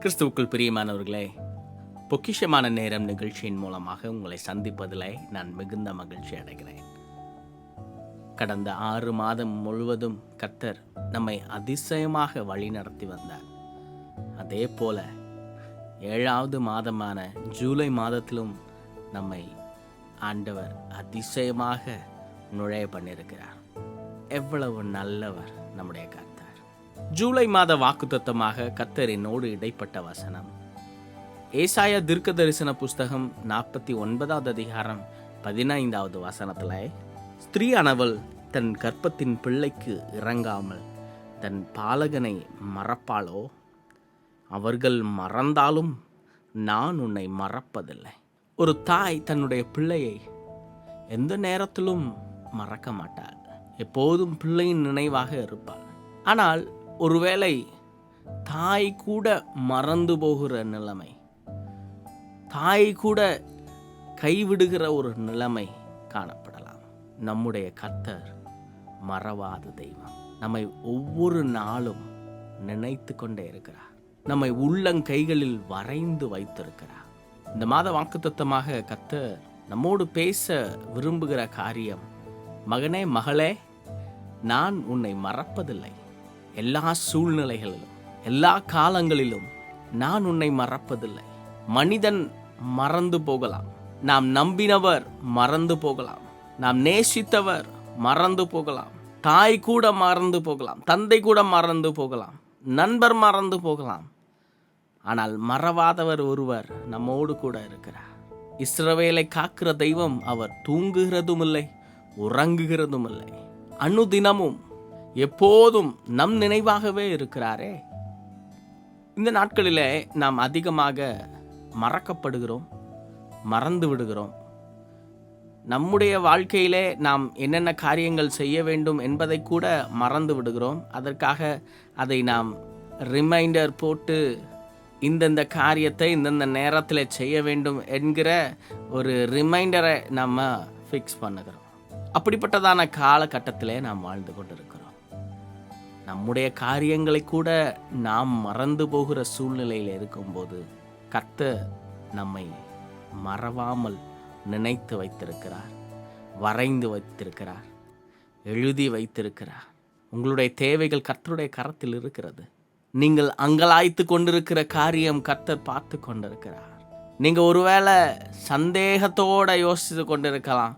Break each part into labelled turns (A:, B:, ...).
A: கிறிஸ்துவுக்குள் பிரியமானவர்களே, பொக்கிஷமான நேரம் நிகழ்ச்சியின் மூலமாக உங்களை சந்திப்பதில் நான் மிகுந்த மகிழ்ச்சி அடைகிறேன். கடந்த 6 மாதம் முழுவதும் கர்த்தர் நம்மை அதிசயமாக வழி நடத்தி வந்தார். அதே போல 7வது மாதமான ஜூலை மாதத்திலும் நம்மை ஆண்டவர் அதிசயமாக நுழைய பண்ணியிருக்கிறார். எவ்வளவு நல்லவர் நம்முடைய கர்த்தர். ஜூலை மாத வாக்குத்தத்தமாக கர்த்தர் என்னோடு இடைப்பட்ட வசனம் ஏசாயா தீர்க்க தரிசன புஸ்தகம் 49வது அதிகாரம் 15வது வசனத்துல, ஸ்திரீயானவள் தன் கர்ப்பத்தின் பிள்ளைக்கு இறங்காமல் தன் பாலகனை மறப்பாளோ? அவர்கள் மறந்தாலும் நான் உன்னை மறப்பதில்லை. ஒரு தாய் தன்னுடைய பிள்ளையை எந்த நேரத்திலும் மறக்க மாட்டாள். எப்போதும் பிள்ளையின் நினைவாக இருப்பாள். ஆனால் ஒருவேளை தாய் கூட மறந்து போகிற நிலைமை, தாய் கூட கைவிடுகிற ஒரு நிலைமை காணப்படலாம். நம்முடைய கர்த்தர் மறவாத தெய்வம். நம்மை ஒவ்வொரு நாளும் நினைத்து கொண்டே இருக்கிறார். நம்மை உள்ளங்கைகளில் வரைந்து வைத்திருக்கிறார். இந்த மாத வாக்குத்தத்தமாக கர்த்தர் நம்மோடு பேச விரும்புகிற காரியம், மகனே மகளே, நான் உன்னை மறப்பதில்லை. எல்லா சூழ்நிலைகளிலும் எல்லா காலங்களிலும் நான் உன்னை மறப்பதில்லை. மனிதன் மறந்து போகலாம், நாம் நம்பினவர் மறந்து போகலாம், நாம் நேசித்தவர் மறந்து போகலாம், தாய் கூட மறந்து போகலாம், தந்தை கூட மறந்து போகலாம், நண்பர் மறந்து போகலாம். ஆனால் மறவாதவர் ஒருவர் நம்மோடு கூட இருக்கிறார். இஸ்ரவேலை காக்கிற தெய்வம் அவர் தூங்குகிறதும் இல்லை, உறங்குகிறதும் இல்லை. அனுதினமும் எப்போதும் நம் நினைவாகவே இருக்கிறாரே. இந்த நாட்களிலே நாம் அதிகமாக மறக்கப்படுகிறோம், மறந்து விடுகிறோம். நம்முடைய வாழ்க்கையிலே நாம் என்னென்ன காரியங்கள் செய்ய வேண்டும் என்பதை கூட மறந்து விடுகிறோம். அதற்காக அதை நாம் ரிமைண்டர் போட்டு இந்தந்த காரியத்தை இந்தந்த நேரத்தில் செய்ய வேண்டும் என்கிற ஒரு ரிமைண்டரை நம்ம ஃபிக்ஸ் பண்ணுகிறோம். அப்படிப்பட்டதான காலகட்டத்திலே நாம் வாழ்ந்து கொண்டிருக்கிறோம். நம்முடைய காரியங்களை கூட நாம் மறந்து போகிற சூழ்நிலையில் இருக்கும்போது கர்த்தர் நம்மை மறவாமல் நினைத்து வைத்திருக்கிறார், வரைந்து வைத்திருக்கிறார், எழுதி வைத்திருக்கிறார். உங்களுடைய தேவைகள் கர்த்தருடைய கரத்தில் இருக்கிறது. நீங்கள் அங்கலாய்த்து கொண்டிருக்கிற காரியம் கர்த்தர் பார்த்து கொண்டிருக்கிறார். நீங்கள் ஒருவேளை சந்தேகத்தோட யோசித்து கொண்டிருக்கலாம்,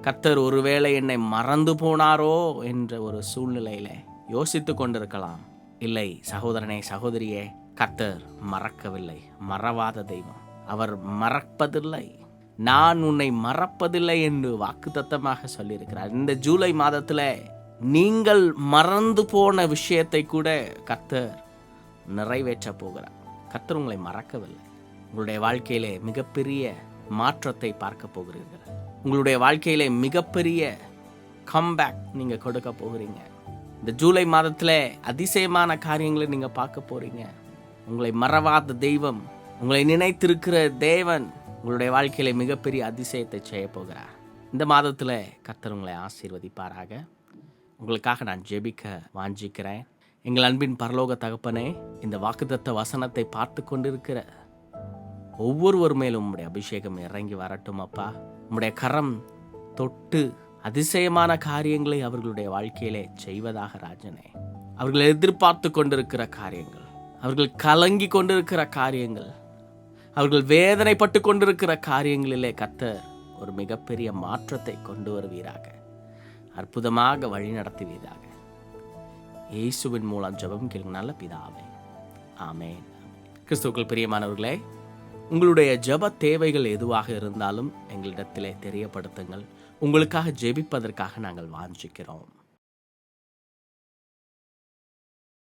A: கர்த்தர் ஒருவேளை என்னை மறந்து போனாரோ என்ற ஒரு சூழ்நிலையில யோசித்து கொண்டிருக்கலாம். இல்லை சகோதரனே, சகோதரியே, கர்த்தர் மறக்கவில்லை, மறவாத தெய்வம். அவர் மறப்பதில்லை, நான் உன்னை மறப்பதில்லை என்று வாக்குத்தத்தமாக சொல்லியிருக்கிறார். இந்த ஜூலை மாதத்துல நீங்கள் மறந்து போன விஷயத்தை கூட கர்த்தர் நிறைவேற்ற போகிறார். கர்த்தர் உங்களை மறக்கவில்லை. உங்களுடைய வாழ்க்கையிலே மிகப்பெரிய மாற்றத்தை பார்க்க போகிறீர்கள். உங்களுடைய வாழ்க்கையிலே மிகப்பெரிய கம்பேக் நீங்க கொடுக்க போகிறீங்க. இந்த ஜூலை மாதத்துல அதிசயமான காரியங்களை நீங்க பார்க்க போறீங்க. உங்களை மறவாத தெய்வம், உங்களை நினைத்திருக்கிற தேவன் உங்களுடைய வாழ்க்கையில மிகப்பெரிய அதிசயத்தை செய்ய போகிறார். இந்த மாதத்துல கர்த்தர் உங்களை ஆசீர்வதிப்பாராக. உங்களுக்காக நான் ஜெபிக்க வாஞ்சிக்கிறேன். எங்கள் அன்பின் பரலோக தகப்பனே, இந்த வாக்குத்தத்த வசனத்தை பார்த்து கொண்டிருக்கிற ஒவ்வொருவர் மேலும் உம்முடைய அபிஷேகம் இறங்கி வரட்டும் அப்பா. உம்முடைய கரம் தொட்டு அதிசயமான காரியங்களை அவர்களுடைய வாழ்க்கையிலே செய்வதாக ராஜனே. அவர்கள் எதிர்பார்த்து கொண்டிருக்கிற காரியங்கள், அவர்கள் கலங்கி கொண்டிருக்கிற காரியங்கள், அவர்கள் வேதனைப்பட்டு கொண்டிருக்கிற காரியங்களிலே கர்த்தர் ஒரு மிகப்பெரிய மாற்றத்தை கொண்டு வருவீராக. அற்புதமாக வழி நடத்துவீராக. இயேசுவின் மூலம் ஜெபம் கேளுங்க நல்ல பிதாவே, ஆமென். கிறிஸ்துவுக்குள் பிரியமானவர்களே, உங்களுடைய ஜெப தேவைகள் எதுவாக இருந்தாலும் எங்களிடத்திலே தெரியப்படுத்துங்கள். உங்களுக்காக ஜெபிப்பதற்காக நாங்கள் வாஞ்சிக்கிறோம்.